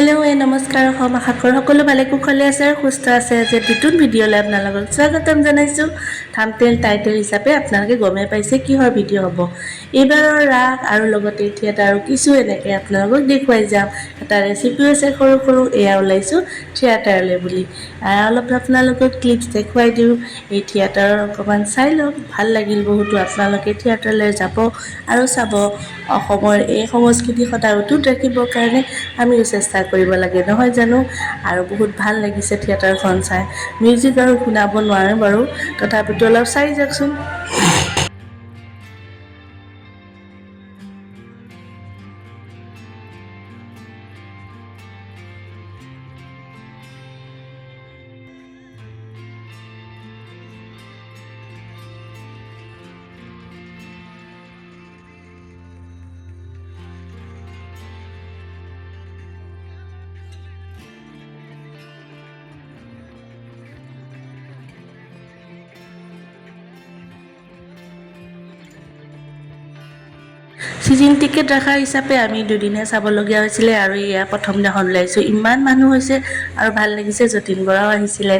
Hello' নমস্কাৰ আশা কৰোঁ সকলো ভালে কুশলে আছে আৰু সুস্থ আছে যে নতুন ভিডিঅ'লৈ আপোনালোকক স্বাগতম জনাইছোঁ। থাম্বনেইল টাইটেল হিচাপে আপোনালোকে গমেই পাইছে কিহৰ ভিডিঅ' হ'ব। এইবাৰৰ ৰাস আৰু লগতে থিয়েটাৰ আৰু কিছু এনেকৈ আপোনালোকক দেখুৱাই যাম। এটা ৰেচিপিও আছে সৰু সৰু, এয়া ওলাইছোঁ থিয়েটাৰলৈ বুলি। অলপ আপোনালোকক ক্লিপছ দেখুৱাই দিওঁ। এই থিয়েটাৰৰ অকণমান চাই লওক, ভাল লাগিল বহুতো। আপোনালোকে থিয়েটাৰলৈ যাব আৰু চাব। অসমৰ এই সংস্কৃতি সদায় অটুট ৰাখিবৰ কাৰণে আমিও চেষ্টা কৰিব লাগে, নহয় জানো? আৰু বহুত ভাল লাগিছে থিয়েটাৰখন চাই। মিউজিক আৰু শুনাব নোৱাৰোঁ বাৰু, তথাপিতো অলপ চাই যাওকচোন। চিজন টিকেট ৰখা হিচাপে আমি দুদিনে চাবলগীয়া হৈছিলে আৰু এয়া প্ৰথম দিনাখন ওলাইছোঁ। ইমান মানুহ হৈছে আৰু ভাল লাগিছে। যতীন বৰাও আহিছিলে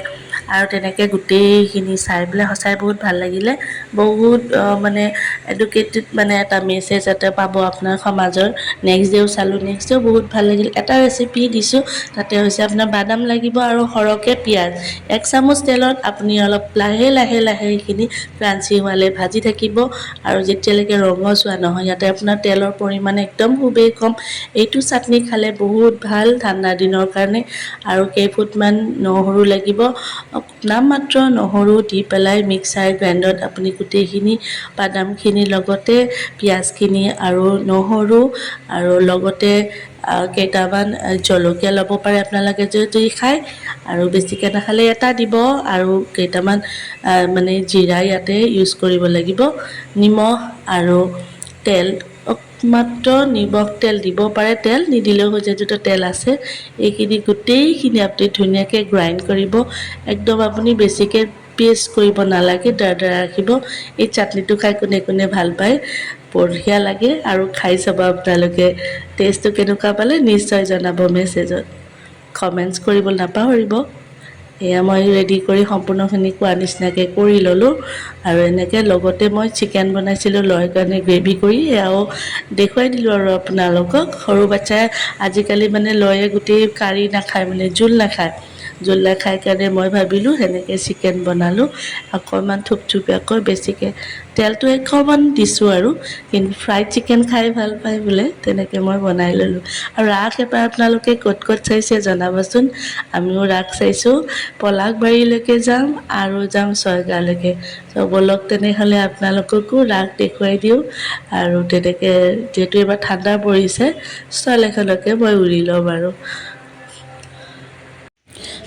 আৰু তেনেকৈ গোটেইখিনি চাই পেলাই সঁচাই বহুত ভাল লাগিলে। বহুত মানে এডুকেটেড মানে এটা মেছেজ এটা পাব আপোনাৰ সমাজৰ। নেক্সট ডেও চালোঁ, নেক্সট ডেও বহুত ভাল লাগিল। এটা ৰেচিপি দিছোঁ, তাতে হৈছে আপোনাৰ বাদাম লাগিব আৰু সৰহকৈ পিঁয়াজ। 1 চামুচ তেলত আপুনি অলপ লাহে লাহে লাহে সেইখিনি ক্ৰাঞ্চি হোৱালৈ ভাজি থাকিব আৰু যেতিয়ালৈকে ৰঙচুৱা নহয়। ইয়াতে আপোনাৰ তেলৰ পৰিমাণ একদম খুবেই কম। এইটো চাটনি খালে বহুত ভাল ঠাণ্ডা দিনৰ কাৰণে। আৰু কেইফুটমান নহৰু লাগিব, নামমাত্ৰ নহৰু দি পেলাই মিক্সাৰ গ্ৰাইণ্ডত আপুনি গোটেইখিনি বাদামখিনিৰ লগতে পিঁয়াজখিনি আৰু নহৰু আৰু লগতে কেইটামান জলকীয়া ল'ব পাৰে আপোনালোকে যদি খায়, আৰু বেছিকৈ নাখালে এটা দিব, আৰু কেইটামান মানে জিৰা ইয়াতে ইউজ কৰিব লাগিব। নিমখ আৰু তেল, মাত্ৰ নিমখ তেল দিব পাৰে, তেল নিদিলেও হৈ যায়, যিটো তেল আছে। এইখিনি গোটেইখিনি আপুনি ধুনীয়াকৈ গ্ৰাইণ্ড কৰিব। একদম আপুনি বেছিকৈ পেষ্ট কৰিব নালাগে, দৰদৰা ৰাখিব। এই চাটনিটো খাই কোনে কোনে ভাল পায়, বঢ়িয়া লাগে। আৰু খাই চাব আপোনালোকে। টেষ্টটো কেনেকুৱা পালে নিশ্চয় জনাব মেছেজত, কমেণ্টছ কৰিবলৈ নাপাহৰিব। এয়া মই ৰেডি কৰি সম্পূৰ্ণখিনি কোৱা নিচিনাকৈ কৰি ল'লোঁ। আৰু এনেকৈ লগতে মই চিকেন বনাইছিলোঁ ল'ৰাৰ কাৰণে গ্ৰেভি কৰি, এয়াও দেখুৱাই দিলোঁ আৰু আপোনালোকক। সৰু বাচ্ছাই আজিকালি মানে লয়ে গোটেই কাৰী নাখায়, মানে জোল নাখায়। জোল নাখায় কাৰণে মই ভাবিলোঁ সেনেকৈ চিকেন বনালোঁ। অকণমান থুপথুপীয়াকৈ বেছিকৈ তেলটো অকণমান দিছোঁ আৰু, কিন্তু ফ্ৰাইড চিকেন খাই ভাল পায় বোলে, তেনেকৈ মই বনাই ল'লোঁ। আৰু ৰাস এবাৰ আপোনালোকে ক'ত ক'ত চাইছে জনাবচোন। আমিও ৰাস চাইছোঁ। পলাশবাৰীলৈকে যাম আৰু যাম ছয়গাঁৱলৈকে। ব'লক তেনেহ'লে আপোনালোককো ৰাস দেখুৱাই দিওঁ। আৰু তেনেকৈ যিহেতু এইবাৰ ঠাণ্ডা পৰিছে, ষ্টল এখনকে মই উৰি ল'ম আৰু।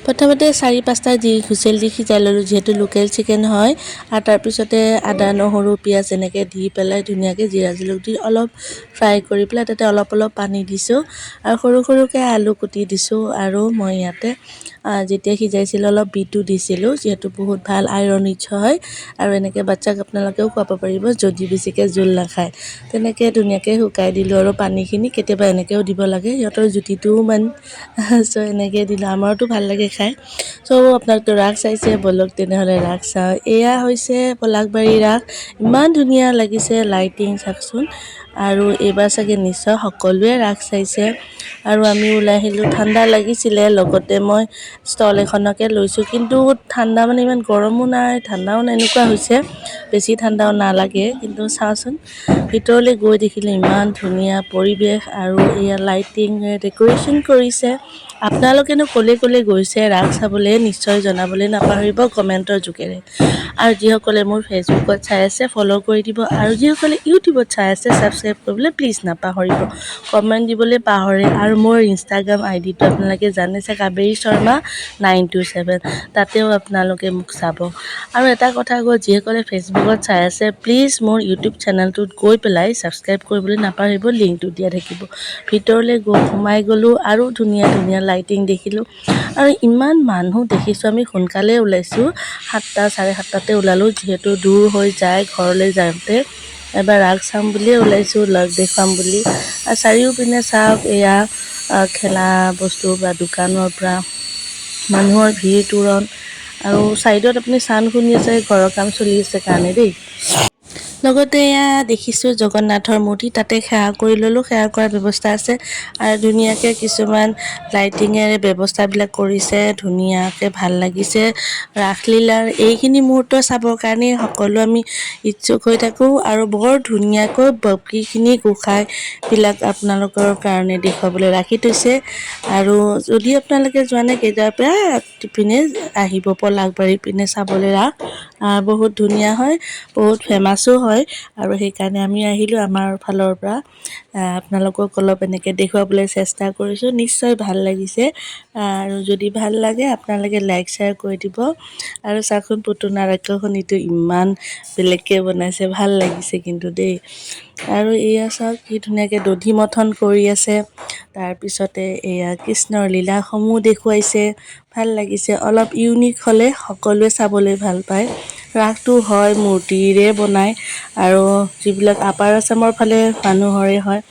প্ৰথমতে 4-5টা হুইচেল দি সিজাই ল'লোঁ, যিহেতু লোকেল চিকেন হয়। আৰু তাৰপিছতে আদা নহৰু পিঁয়াজ এনেকৈ দি পেলাই ধুনীয়াকৈ জিৰা জলক দি অলপ ফ্ৰাই কৰি পেলাই তাতে অলপ অলপ পানী দিছোঁ আৰু সৰু সৰুকৈ আলু কুটি দিছোঁ। আৰু মই ইয়াতে যেতিয়া সিজাইছিলোঁ অলপ বিটো দিছিলোঁ, যিহেতু বহুত ভাল আইৰণ ৰিচ হয়। আৰু এনেকৈ বাচ্ছাক আপোনালোকেও খুৱাব পাৰিব যদি বেছিকৈ জোল নাখায়। তেনেকৈ ধুনীয়াকৈ শুকাই দিলোঁ আৰু পানীখিনি। কেতিয়াবা এনেকৈও দিব লাগে, সিহঁতৰ জুতিটোও চ' এনেকৈ দিলোঁ। আমাৰতো ভাল লাগে খাই। চ' আপোনালোকে ৰাস চাইছে, ব'লক তেনেহ'লে ৰাস চাওঁ। এয়া হৈছে পলাশবাৰী ৰাস। ইমান ধুনীয়া লাগিছে, লাইটিং চাওকচোন। আৰু এইবাৰ চাগে নিশ্চয় সকলোৱে ৰাস চাইছে। আৰু আমি ওলাই আহিলোঁ, ঠাণ্ডা লাগিছিলে। লগতে মই ষ্টল এখনকে লৈছোঁ, কিন্তু ঠাণ্ডা মানে ইমান গৰমো নাই ঠাণ্ডাও নাই, এনেকুৱা হৈছে। বেছি ঠাণ্ডাও নালাগে, কিন্তু চাওঁচোন ভিতৰলৈ গৈ দেখিলে ইমান ধুনীয়া পৰিৱেশ। আৰু এয়া লাইটিং ডেক'ৰেশ্যন কৰিছে। আপোনালোকেনো ক'লে ক'লে গৈছে ৰাস চাবলৈ নিশ্চয় জনাবলৈ নাপাহৰিব কমেণ্টৰ যোগেৰে। আৰু যিসকলে মোৰ ফেচবুকত চাই আছে ফ'ল' কৰি দিব, আৰু যিসকলে ইউটিউবত চাই আছে ছাবস্ক্ৰাইব কৰিবলৈ প্লিজ নাপাহৰিব। কমেণ্ট দিবলৈ পাহৰে। আৰু মোৰ ইনষ্টাগ্ৰাম আইডিটো আপোনালোকে জানিছে, কাবেৰী শৰ্মা 927, তাতেও আপোনালোকে মোক চাব। আৰু এটা কথা কওঁ, যিসকলে ফেচবুকত চাই আছে প্লিজ মোৰ ইউটিউব চেনেলটোত গৈ পেলাই ছাবস্ক্ৰাইব কৰিবলৈ নাপাহৰিব, লিংকটো দিয়া থাকিব। ভিতৰলৈ সোমাই গ'লোঁ আৰু ধুনীয়া ধুনীয়া লাইটিং দেখিলোঁ। আৰু ইমান মানুহ দেখিছোঁ। আমি সোনকালে ওলাইছোঁ, 7টা 7:30টাতে ওলালোঁ, যিহেতু দূৰ হৈ যায় ঘৰলৈ যাওঁতে। এবাৰ ৰাস চাম বুলিয়ে ওলাইছোঁ, লগ দেখুৱাম বুলি। আৰু চাৰিওপিনে চাওক, এয়া খেলা বস্তু বা দোকানৰ পৰা মানুহৰ ভিৰ তোৰণ আৰু ছাইডত আপুনি চাউণ্ড শুনি আছে ঘৰৰ কাম চলি আছে কাৰণে দেই। লগতে এয়া দেখিছোঁ জগন্নাথৰ মূৰ্তি, তাতে সেৱা কৰি ল'লোঁ। সেৱা কৰাৰ ব্যৱস্থা আছে আৰু ধুনীয়াকৈ কিছুমান লাইটিঙেৰে ব্যৱস্থাবিলাক কৰিছে, ধুনীয়াকৈ ভাল লাগিছে। ৰাসলীলাৰ এইখিনি মুহূৰ্ত চাবৰ কাৰণে সকলো আমি ইচ্ছুক হৈ থাকোঁ আৰু বৰ ধুনীয়াকৈ বাকীখিনি গোঁসাইবিলাক আপোনালোকৰ কাৰণে দেখুৱাবলৈ ৰাখি থৈছে। আৰু যদি আপোনালোকে যোৱা নাই কেইটাৰ পৰা পিনে আহিব, পলাশবাৰী পিনে চাবলৈ ৰাস বহুত ধুনীয়া হয়, বহুত ফেমাছো হয় আৰু সেইকাৰণে আমি আহিলোঁ আমাৰ ফালৰ পৰা আপোনালোকক অলপ এনেকৈ দেখুৱাবলৈ চেষ্টা কৰিছোঁ। নিশ্চয় ভাল লাগিছে আৰু যদি ভাল লাগে আপোনালোকে লাইক শ্বেয়াৰ কৰি দিব। আৰু চাওকচোন পুতনা ৰাক্ষসনীটো ইমান বেলেগকৈ বনাইছে, ভাল লাগিছে কিন্তু দেই। আৰু এয়া চাওক কি ধুনীয়াকৈ দধি মথন কৰি আছে। তাৰপিছতে এয়া কৃষ্ণৰ লীলাসমূহ দেখুৱাইছে, ভাল লাগিছে। অলপ ইউনিক হ'লে সকলোৱে চাবলৈ ভাল পায়। ৰাসটো হয় মূৰ্তিৰে বনায় আৰু যিবিলাক আপাৰ আচামৰ ফালে মানুহৰে হয়।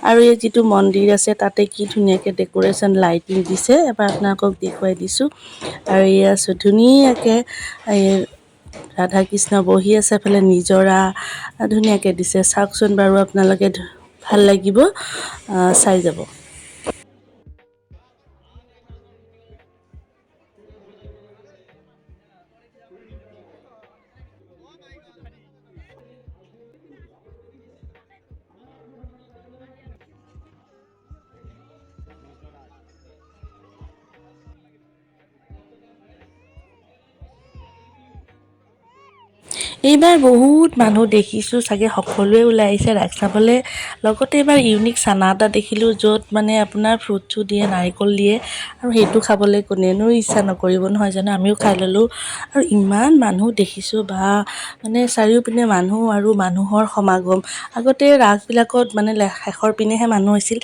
আৰু এই যিটো মন্দিৰ আছে তাতে কি ধুনীয়াকৈ ডেক'ৰেশ্যন লাইটিং দিছে, এবাৰ আপোনালোকক দেখুৱাই দিছোঁ। আৰু এয়া আছোঁ ধুনীয়াকৈ এই ৰাধা কৃষ্ণ বহি আছে, এফালে নিজৰা ধুনীয়াকৈ দিছে। চাওকচোন বাৰু আপোনালোকে, ভাল লাগিব, চাই যাব। এইবাৰ বহুত মানুহ দেখিছোঁ, চাগে সকলোৱে ওলাই আহিছে ৰাস চাবলৈ। লগতে এইবাৰ ইউনিক চানা এটা দেখিলোঁ, য'ত মানে আপোনাৰ ফ্ৰুটছো দিয়ে, নাৰিকল দিয়ে আৰু সেইটো খাবলৈ কোনেনো ইচ্ছা নকৰিব নহয় জানো। আমিও খাই ল'লোঁ আৰু ইমান মানুহ দেখিছোঁ বা মানে চাৰিওপিনে মানুহ আৰু মানুহৰ সমাগম। আগতে ৰাসবিলাকত মানে শেষৰ পিনেহে মানুহ হৈছিল,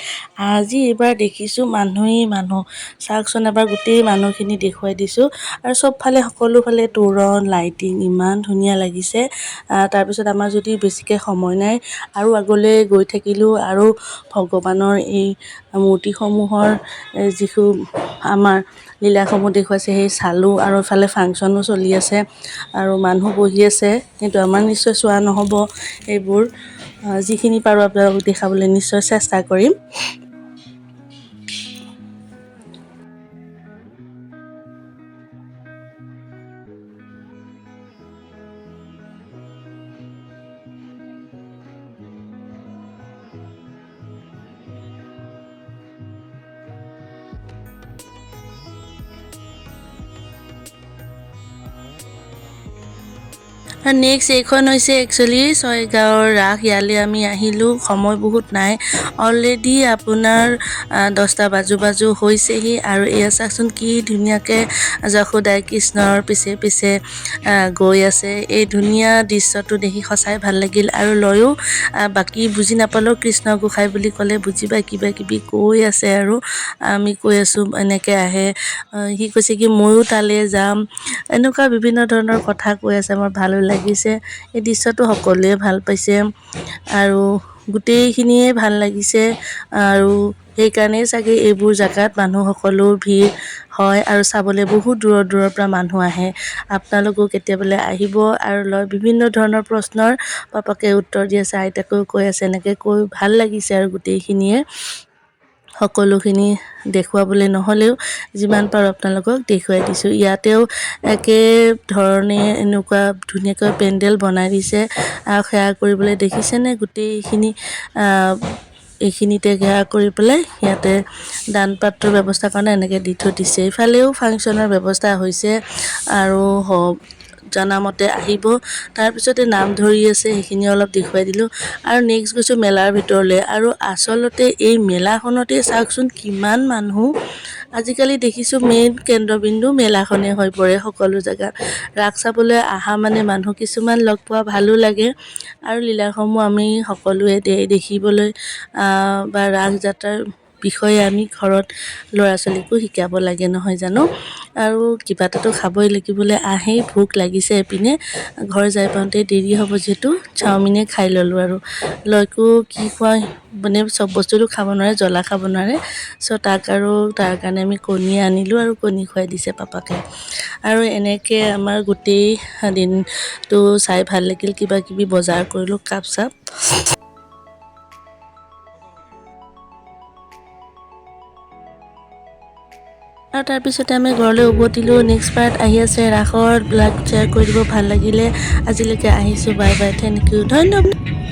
আজি এইবাৰ দেখিছোঁ মানুহেই মানুহ। চাওকচোন এবাৰ গোটেই মানুহখিনি দেখুৱাই দিছোঁ আৰু চবফালে সকলোফালে তোৰণ লাইটিং ইমান ধুনীয়া লাগিছে। তাৰপিছত আমাৰ যদি বেছিকৈ সময় নাই আৰু আগলৈ গৈ থাকিলোঁ আৰু ভগৱানৰ এই মূৰ্তিসমূহৰ যিটো আমাৰ লীলাসমূহ দেখুৱাইছে সেই চালোঁ আৰু ইফালে ফাংচনো চলি আছে আৰু মানুহ বহি আছে, কিন্তু আমাৰ নিশ্চয় চোৱা নহ'ব এইবোৰ। যিখিনি পাৰোঁ আপোনালোকক দেখাবলৈ নিশ্চয় চেষ্টা কৰিম। আৰু নেক্সট এইখন হৈছে একচুৱেলি ছয়গাঁৱৰ ৰাস। ইয়ালৈ আমি আহিলোঁ, সময় বহুত নাই, অলৰেডি আপোনাৰ 10টা বাজো বাজো হৈছেহি। আৰু এয়া চাওকচোন কি ধুনীয়াকৈ যশোদাই কৃষ্ণৰ পিছে পিছে গৈ আছে। এই ধুনীয়া দৃশ্যটো দেখি সঁচাই ভাল লাগিল আৰু লৈও বাকী বুজি নাপালেও কৃষ্ণ গোসাঁই বুলি ক'লে বুজি পায়, কিবা কিবি কৈ আছে আৰু আমি কৈ আছোঁ এনেকৈ আহে, সি কৈছে কি ময়ো তালৈ যাম, এনেকুৱা বিভিন্ন ধৰণৰ কথা কৈ আছে। মোৰ ভালো লাগিছে, এই দৃশ্যটো সকলোৱে ভাল পাইছে আৰু গোটেইখিনিয়ে ভাল লাগিছে আৰু সেইকাৰণেই চাগে এইবোৰ জেগাত মানুহসকলো ভিৰ হয় আৰু চাবলৈ বহুত দূৰৰ দূৰৰ পৰা মানুহ আহে। আপোনালোকো কেতিয়াবালৈ আহিব আৰু বিভিন্ন ধৰণৰ প্ৰশ্নৰ পাপাকে উত্তৰ দি আছে, আইতাকেও কৈ আছে, এনেকৈ কৈ ভাল লাগিছে আৰু গোটেইখিনিয়ে। সকলোখিনি দেখুৱাবলৈ নহ'লেও যিমান পাৰোঁ আপোনালোকক দেখুৱাই দিছোঁ। ইয়াতেও একেধৰণে এনেকুৱা ধুনীয়াকৈ পেণ্ডেল বনাই দিছে আৰু সেৱা কৰিবলৈ দেখিছেনে গোটেইখিনি এইখিনিতে সেৱা কৰি পেলাই ইয়াতে দান পাত্ৰৰ ব্যৱস্থা কাৰণে এনেকৈ দি থৈ দিছে। ইফালেও ফাংচনৰ ব্যৱস্থা হৈছে আৰু জনামতে আহিব। তাৰপিছতে নাম ধৰি আছে, সেইখিনি অলপ দেখুৱাই দিলোঁ আৰু নেক্সট গৈছোঁ মেলাৰ ভিতৰলৈ। আৰু আচলতে এই মেলাখনতে চাওকচোন কিমান মানুহ। আজিকালি দেখিছোঁ মেইন কেন্দ্ৰবিন্দু মেলাখনেই হৈ পৰে সকলো জেগাত। ৰাস চাবলৈ অহা মানে মানুহ কিছুমান লগ পোৱা ভালো লাগে আৰু লীলাসমূহ আমি সকলোৱে দেখিবলৈ বা ৰাস যাত্ৰাৰ বিষয়ে আমি ঘৰত ল'ৰা ছোৱালীকো শিকাব লাগে নহয় জানো। আৰু কিবা এটাতো খাবই লাগিবলৈ আহেই, ভোক লাগিছে এপিনে ঘৰ যাই পাওঁতে দেৰি হ'ব যিহেতু চাওমিনে খাই ল'লোঁ। আৰু লৈকো কি খুৱাই মানে চব বস্তুটো খাব নোৱাৰে, জ্বলা খাব নোৱাৰে। চ' তাৰ কাৰণে আমি কণী আনিলোঁ আৰু কণী খুৱাই দিছে পাপাকে। আৰু এনেকৈ আমাৰ গোটেই দিনটো চাই ভাল লাগিল। কিবা কিবি বজাৰ কৰিলোঁ, কাপ চাপ। আৰু তাৰপিছতে আমি ঘৰলৈ উভতিলোঁ। নেক্সট পাৰ্ট আহি আছে ৰাসৰ। লাইক শ্বেয়াৰ কৰি দিব, ভাল লাগিলে। আজিলৈকে আহিছোঁ, বাই বাই, থেংক ইউ, ধন্যবাদ।